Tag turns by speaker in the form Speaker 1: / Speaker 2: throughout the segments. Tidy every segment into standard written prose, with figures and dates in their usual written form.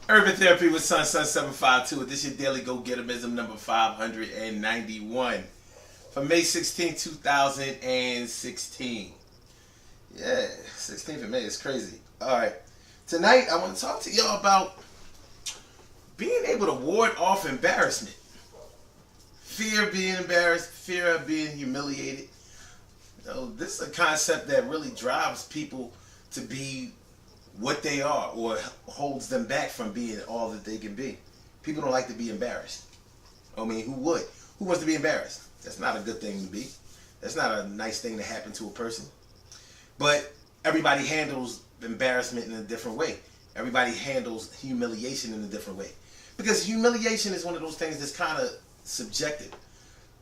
Speaker 1: Urban Therapy with Sun 752. This is your daily go-getterism number 591 for May 16, 2016. Yeah, 16th of May is crazy. All right. Tonight, I want to talk to y'all about being able to ward off embarrassment. Fear of being embarrassed, fear of being humiliated. This is a concept that really drives people to be what they are, or holds them back from being all that they can be. People don't like to be embarrassed. I mean, who would? Who wants to be embarrassed? That's not a good thing to be. That's not a nice thing to happen to a person. But everybody handles embarrassment in a different way. Everybody handles humiliation in a different way. Because humiliation is one of those things that's kind of subjective.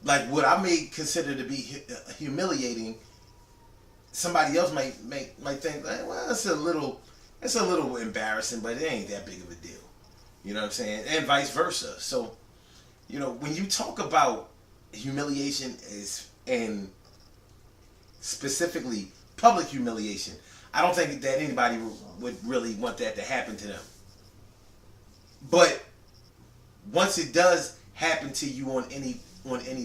Speaker 1: Like what I may consider to be humiliating, somebody else might think, well, it's a little embarrassing, but it ain't that big of a deal. You know what I'm saying? And vice versa. So, when you talk about humiliation and specifically public humiliation, I don't think that anybody would really want that to happen to them. But once it does happen to you on any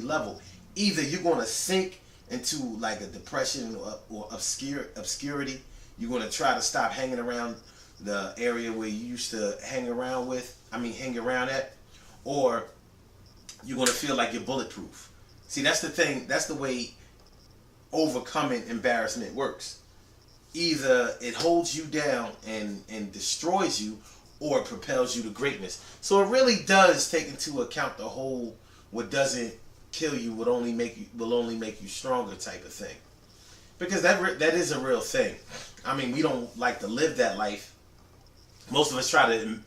Speaker 1: level, either you're going to sink into like a depression or obscurity. You're going to try to stop hanging around the area where you used to hang around at, or you're going to feel like you're bulletproof. See, that's the thing. That's the way overcoming embarrassment works. Either it holds you down and destroys you, or it propels you to greatness. So it really does take into account the whole what doesn't kill you will only make you stronger type of thing. Because that is a real thing. I mean, we don't like to live that life. Most of us try to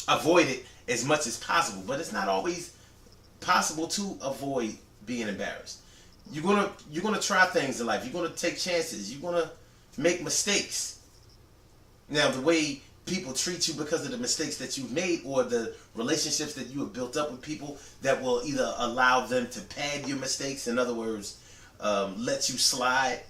Speaker 1: avoid it as much as possible, but it's not always possible to avoid being embarrassed. You're gonna try things in life. You're gonna take chances. You're gonna make mistakes. Now, the way people treat you because of the mistakes that you've made, or the relationships that you have built up with people that will either allow them to pad your mistakes, in other words, let you slide,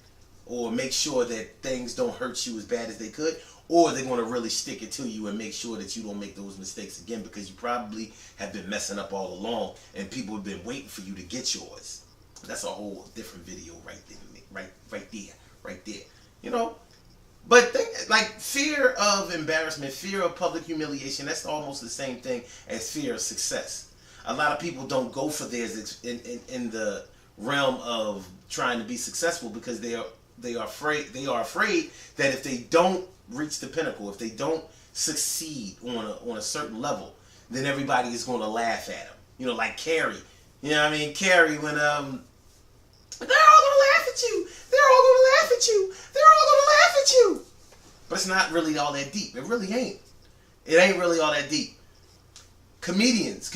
Speaker 1: or make sure that things don't hurt you as bad as they could, or they're going to really stick it to you and make sure that you don't make those mistakes again, because you probably have been messing up all along and people have been waiting for you to get yours. That's a whole different video right there. But like fear of embarrassment, fear of public humiliation, that's almost the same thing as fear of success. A lot of people don't go for theirs in the realm of trying to be successful because they are afraid that if they don't reach the pinnacle, if they don't succeed on a certain level, then everybody is going to laugh at them. Like Carrie. You know what I mean? Carrie, when they're all going to laugh at you. They're all going to laugh at you. They're all going to laugh at you. But it's not really all that deep. It really ain't. It ain't really all that deep. Comedians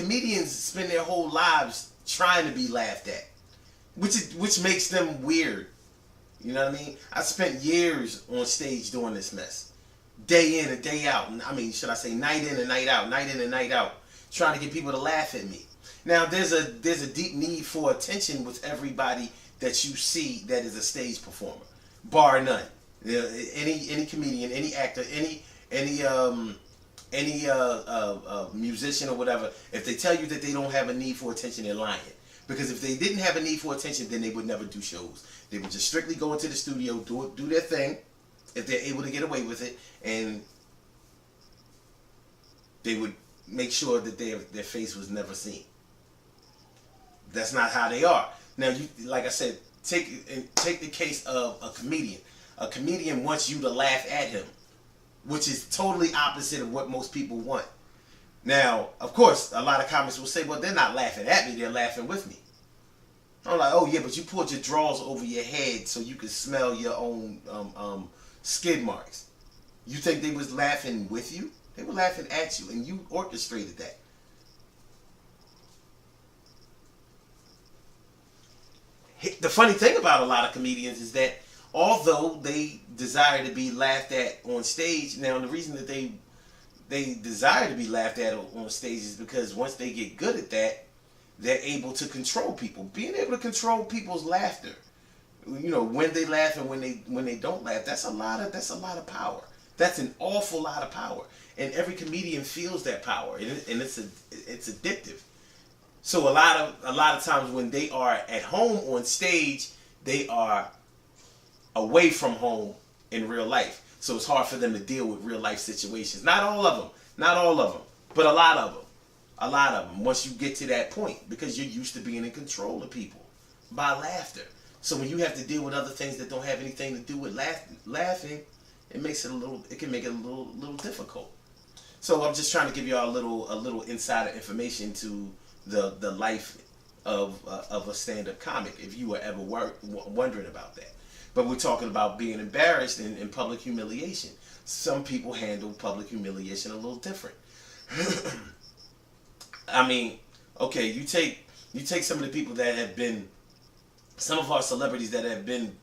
Speaker 1: spend their whole lives trying to be laughed at, which makes them weird. You know what I mean? I spent years on stage doing this mess, day in and day out. I mean, should I say night in and night out, trying to get people to laugh at me. Now, there's a deep need for attention with everybody that you see that is a stage performer, bar none. Any comedian, any actor, any musician or whatever, if they tell you that they don't have a need for attention, they're lying. Because if they didn't have a need for attention, then they would never do shows. They would just strictly go into the studio, do their thing, if they're able to get away with it, and they would make sure that their face was never seen. That's not how they are. Now, like I said, take the case of a comedian. A comedian wants you to laugh at him, which is totally opposite of what most people want. Now, of course, a lot of comics will say, well, they're not laughing at me, they're laughing with me. I'm like, oh yeah, but you pulled your drawers over your head so you could smell your own skid marks. You think they was laughing with you? They were laughing at you, and you orchestrated that. The funny thing about a lot of comedians is that although they desire to be laughed at on stage, now the reason that they desire to be laughed at on stage is because once they get good at that, they're able to control people. Being able to control people's laughter, when they laugh and when they don't laugh, that's a lot of power. That's an awful lot of power, and every comedian feels that power, and it's addictive. So a lot of times when they are at home on stage, they are away from home in real life. So it's hard for them to deal with real life situations. Not all of them, but a lot of them. A lot of them. Once you get to that point, because you're used to being in control of people by laughter. So when you have to deal with other things that don't have anything to do with laughing, it makes it it can make it a little difficult. So I'm just trying to give y'all a little insider information to the life of a stand-up comic, if you were ever wondering about that. But we're talking about being embarrassed in public humiliation. Some people handle public humiliation a little different. I mean, okay, you take some of the people that have been, some of our celebrities that have been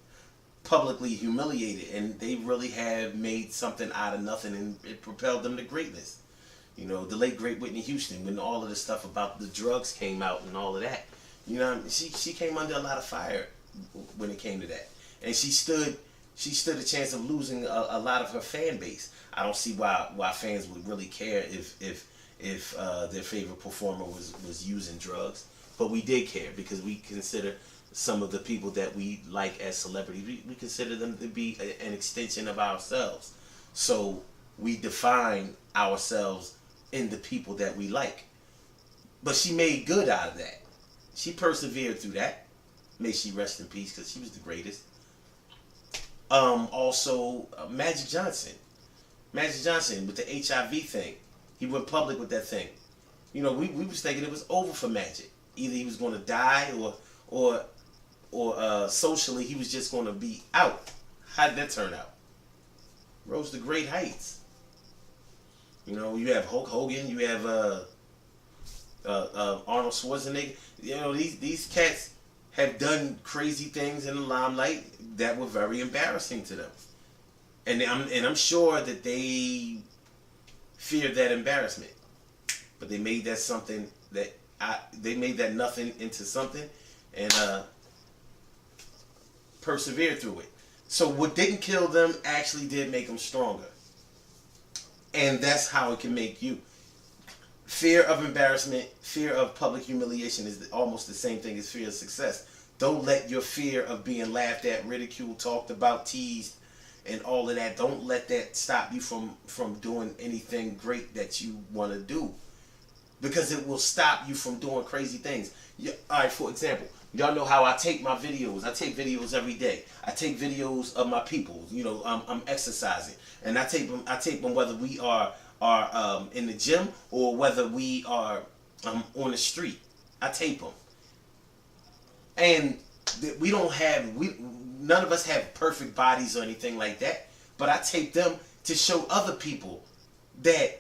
Speaker 1: publicly humiliated, and they really have made something out of nothing, and it propelled them to greatness. You know, the late great Whitney Houston, when all of the stuff about the drugs came out and all of that, you know, she came under a lot of fire when it came to that, and she stood a chance of losing a lot of her fan base. I don't see why fans would really care if their favorite performer was using drugs, but we did care because we consider some of the people that we like as celebrities, we consider them to be an extension of ourselves. So we define ourselves in the people that we like. But she made good out of that. She persevered through that. May she rest in peace, because she was the greatest. Also, Magic Johnson. Magic Johnson with the HIV thing. He went public with that thing. You know, we was thinking it was over for Magic. Either he was going to die or socially he was just going to be out. How did that turn out? Rose to great heights. You know, you have Hulk Hogan, you have Arnold Schwarzenegger. You know, these cats have done crazy things in the limelight that were very embarrassing to them, and I'm sure that they feared that embarrassment, but they made that something that they made that nothing into something, and persevered through it. So what didn't kill them actually did make them stronger. And that's how it can make you. Fear of embarrassment, fear of public humiliation is almost the same thing as fear of success. Don't let your fear of being laughed at, ridiculed, talked about, teased, and all of that, don't let that stop you from doing anything great that you want to do. Because it will stop you from doing crazy things. Alright, for example, y'all know how I take my videos. I take videos every day. I take videos of my people. You know, I'm exercising, and I tape them whether we are in the gym or whether we are on the street. I tape them, and none of us have perfect bodies or anything like that. But I tape them to show other people that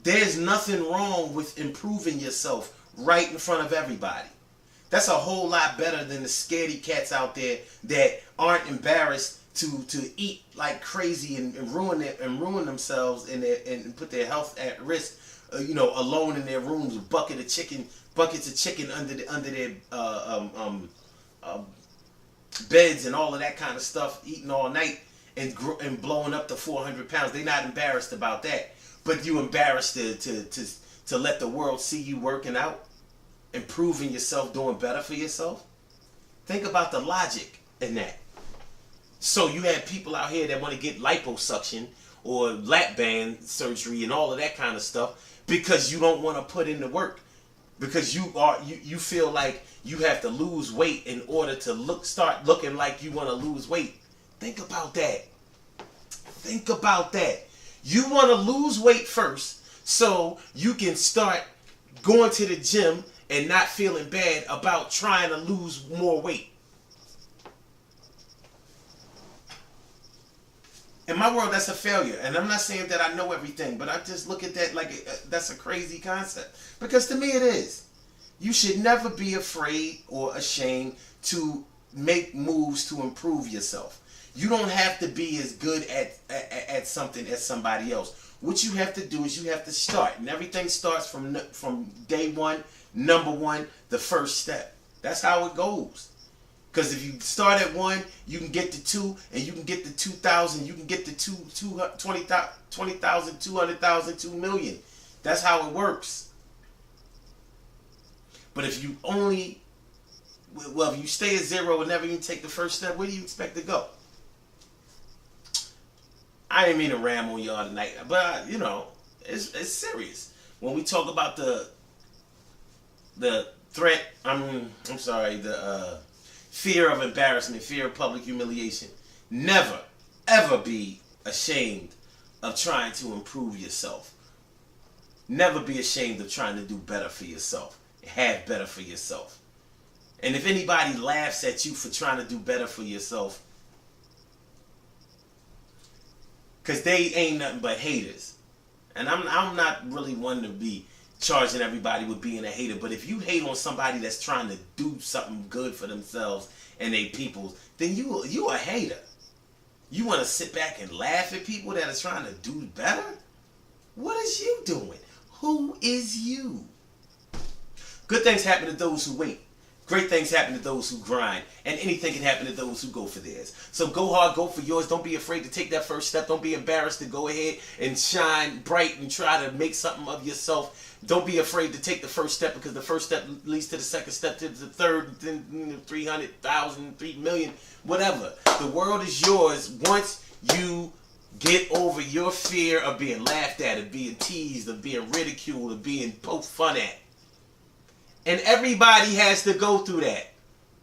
Speaker 1: there's nothing wrong with improving yourself right in front of everybody. That's a whole lot better than the scaredy cats out there that aren't embarrassed to eat like crazy and ruin themselves and put their health at risk. You know, alone in their rooms, buckets of chicken under their beds and all of that kind of stuff, eating all night and blowing up to 400 pounds. They're not embarrassed about that. But you embarrassed to let the world see you working out, improving yourself, doing better for yourself. Think about the logic in that. So you have people out here that want to get liposuction or lap band surgery and all of that kind of stuff because you don't want to put in the work. Because you feel like you have to lose weight in order to start looking like you want to lose weight. Think about that. Think about that. You want to lose weight first so you can start going to the gym and not feeling bad about trying to lose more weight. In my world, that's a failure. And I'm not saying that I know everything, but I just look at that like that's a crazy concept. Because to me it is. You should never be afraid or ashamed to make moves to improve yourself. You don't have to be as good at something as somebody else. What you have to do is you have to start. And everything starts from day one, number one, the first step. That's how it goes. Because if you start at 1, you can get to 2, and you can get to 2,000, you can get to 20,000, 200,000, 2 million. That's how it works. But if you only, well, if you stay at 0 and never even take the first step, where do you expect to go? I didn't mean to ram on y'all tonight, but you know, it's serious. When we talk about the threat, I'm sorry, the fear of embarrassment, fear of public humiliation. Never, ever be ashamed of trying to improve yourself. Never be ashamed of trying to do better for yourself. Have better for yourself. And if anybody laughs at you for trying to do better for yourself, because they ain't nothing but haters. And I'm not really one to be charging everybody with being a hater, but if you hate on somebody that's trying to do something good for themselves and they people, then you a hater. You want to sit back and laugh at people that are trying to do better? What is you doing? Who is you? Good things happen to those who wait. Great things happen to those who grind. And anything can happen to those who go for theirs. So go hard, go for yours. Don't be afraid to take that first step. Don't be embarrassed to go ahead and shine bright and try to make something of yourself. Don't be afraid to take the first step, because the first step leads to the second step, to the third, then 300,000, 3 million, whatever. The world is yours once you get over your fear of being laughed at, of being teased, of being ridiculed, of being poked fun at. And everybody has to go through that.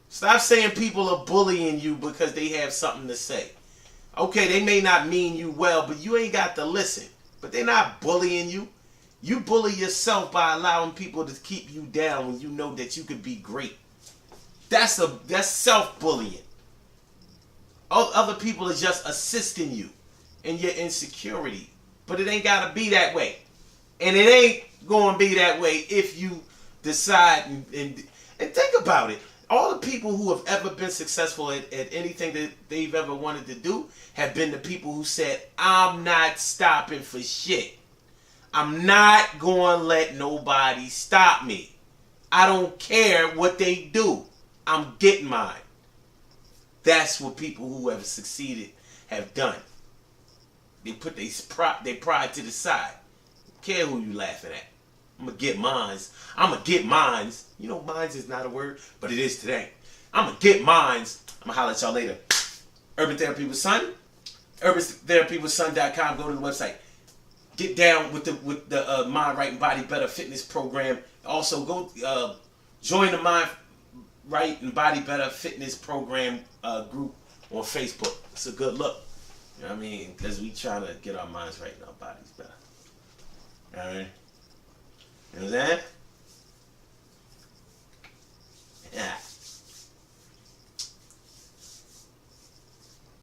Speaker 1: Stop saying people are bullying you because they have something to say. Okay, they may not mean you well, but you ain't got to listen. But they're not bullying you. You bully yourself by allowing people to keep you down when you know that you could be great. That's self-bullying. Other people are just assisting you in your insecurity. But it ain't got to be that way. And it ain't going to be that way if you decide and think about it. All the people who have ever been successful at anything that they've ever wanted to do have been the people who said, I'm not stopping for shit. I'm not going to let nobody stop me. I don't care what they do. I'm getting mine. That's what people who have succeeded have done. They put their pride to the side. Don't care who you laughing at. I'm going to get mines. I'm going to get mines. You know, mines is not a word, but it is today. I'm going to get mines. I'm going to holler at y'all later. Urban Therapy with Son. UrbanTherapyWithSon.com. Go to the website. Get down with the Mind Right and Body Better fitness program. Also, go join the Mind Right and Body Better fitness program group on Facebook. It's a good look. You know what I mean? Because we trying to get our minds right and our bodies better. All right? You know what I'm saying?